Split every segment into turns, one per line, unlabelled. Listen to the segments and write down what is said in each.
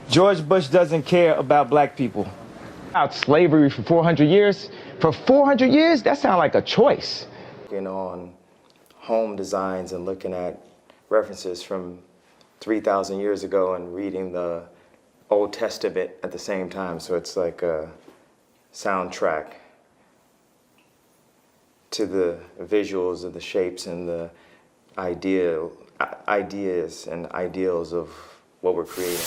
George Bush doesn't care about black people. About slavery for 400 years? For 400 years? That sounds like a choice.
On home designs and looking at references from 3,000 years ago and reading the Old Testament at the same time. So it's like a soundtrack to the visuals of the shapes and the ideas and ideals of what we're creating.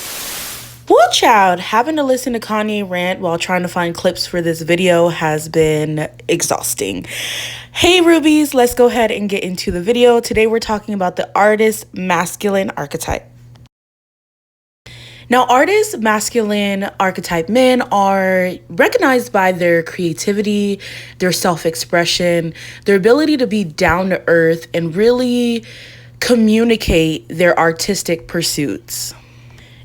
Well, child, having to listen to Kanye rant while trying to find clips for this video has been exhausting. Hey, Rubies, let's go ahead and get into the video. Today, we're talking about the artist masculine archetype. Now, artist masculine archetype men are recognized by their creativity, their self-expression, their ability to be down to earth and really communicate their artistic pursuits.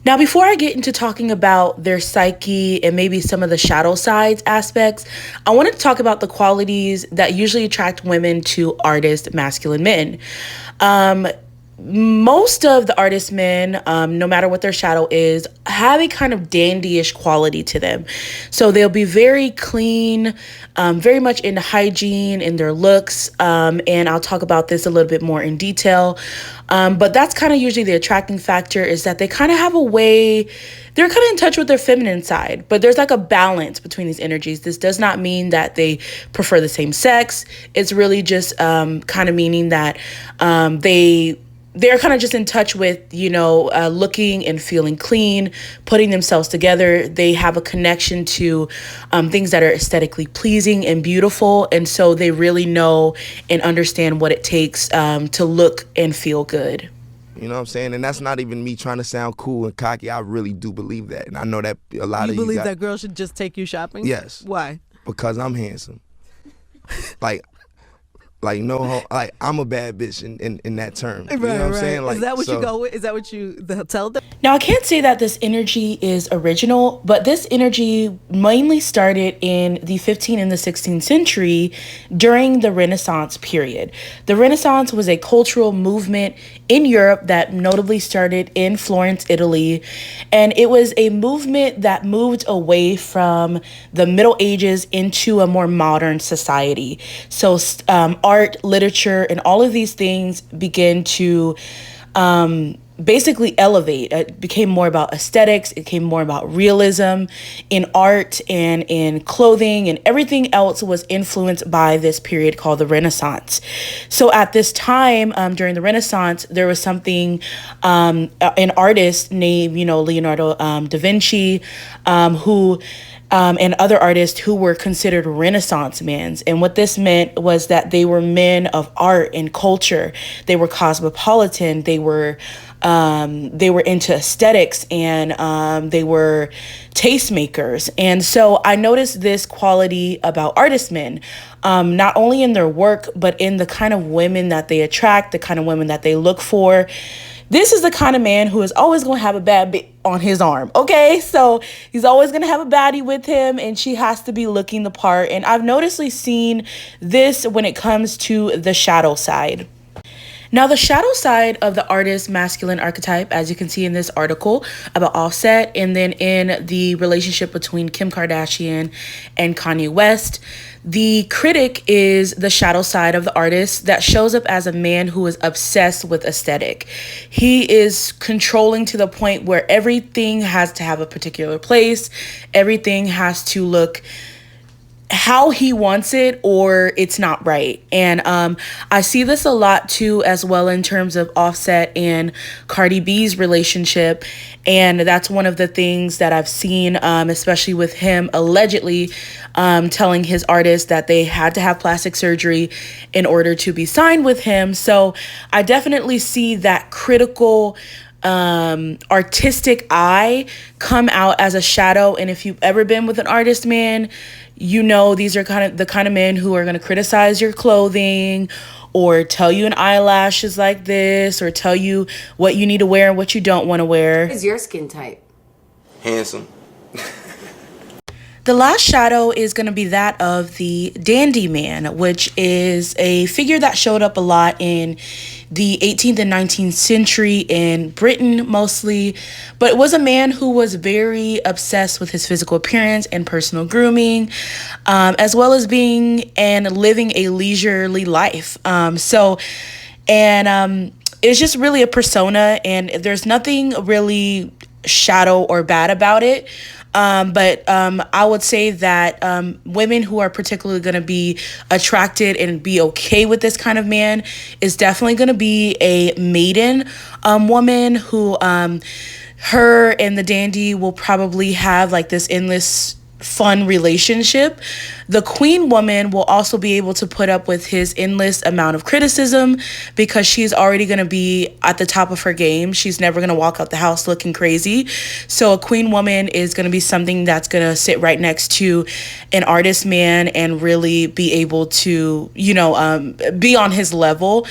Now, before I get into talking about their psyche and maybe some of the shadow sides aspects, I wanted to talk about the qualities that usually attract women to artist masculine men. Most of the artist men, no matter what their shadow is, have a kind of dandyish quality to them. So they'll be very clean, very much into hygiene in their looks. And I'll talk about this a little bit more in detail. But that's kind of usually the attracting factor, is that they kind of have a way, they're kind of in touch with their feminine side, but there's like a balance between these energies. This does not mean that they prefer the same sex. It's really just kind of meaning that they're kind of just in touch with, looking and feeling clean, putting themselves together. They have a connection to things that are aesthetically pleasing and beautiful. And so they really know and understand what it takes to look and feel good.
You know what I'm saying? And that's not even me trying to sound cool and cocky. I really do believe that. And I know that a lot of you
believe that girls should just take you shopping?
Yes.
Why?
Because I'm handsome. Like I'm a bad bitch in that term. You know what I'm saying? Like,
is that what you go with? Is that what you tell them?
Now, I can't say that this energy is original, but this energy mainly started in the 15th and the 16th century during the Renaissance period. The Renaissance was a cultural movement in Europe that notably started in Florence, Italy. And it was a movement that moved away from the Middle Ages into a more modern society. So art, literature, and all of these things began to basically elevate. It became more about aesthetics. It became more about realism in art and in clothing, and everything else was influenced by this period called the Renaissance. So at this time, during the Renaissance, there was something, an artist named, Leonardo da Vinci, who and other artists who were considered Renaissance men. And what this meant was that they were men of art and culture. They were cosmopolitan. They were into aesthetics, and they were tastemakers. And so I noticed this quality about artist men, not only in their work, but in the kind of women that they attract, the kind of women that they look for. This is the kind of man who is always going to have a bad bitch on his arm, okay? So he's always going to have a baddie with him, and she has to be looking the part. And I've noticeably seen this when it comes to the shadow side. Now, the shadow side of the artist masculine archetype, as you can see in this article about Offset, and then in the relationship between Kim Kardashian and Kanye West, the critic is the shadow side of the artist that shows up as a man who is obsessed with aesthetic. He is controlling to the point where everything has to have a particular place. Everything has to look how he wants it, or it's not right. And I see this a lot too, as well, in terms of Offset and Cardi B's relationship. And that's one of the things that I've seen, especially with him allegedly telling his artists that they had to have plastic surgery in order to be signed with him. So I definitely see that critical artistic eye come out as a shadow. And if you've ever been with an artist man, these are the kind of men who are going to criticize your clothing, or tell you an eyelash is like this, or tell you what you need to wear and what you don't want to wear.
What is your skin type?
Handsome.
The last shadow is going to be that of the dandy man, which is a figure that showed up a lot in the 18th and 19th century in Britain mostly, but it was a man who was very obsessed with his physical appearance and personal grooming, as well as being and living a leisurely life. It's just really a persona, and there's nothing really shadow or bad about it. But I would say that women who are particularly going to be attracted and be okay with this kind of man is definitely going to be a maiden woman who her and the dandy will probably have like this endless fun relationship. The queen woman will also be able to put up with his endless amount of criticism because she's already going to be at the top of her game. She's never going to walk out the house looking crazy. So a queen woman is going to be something that's going to sit right next to an artist man and really be able to, be on his level.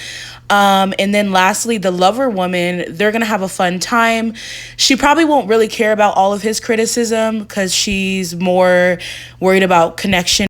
And then lastly, the lover woman, they're going to have a fun time. She probably won't really care about all of his criticism because she's more worried about connection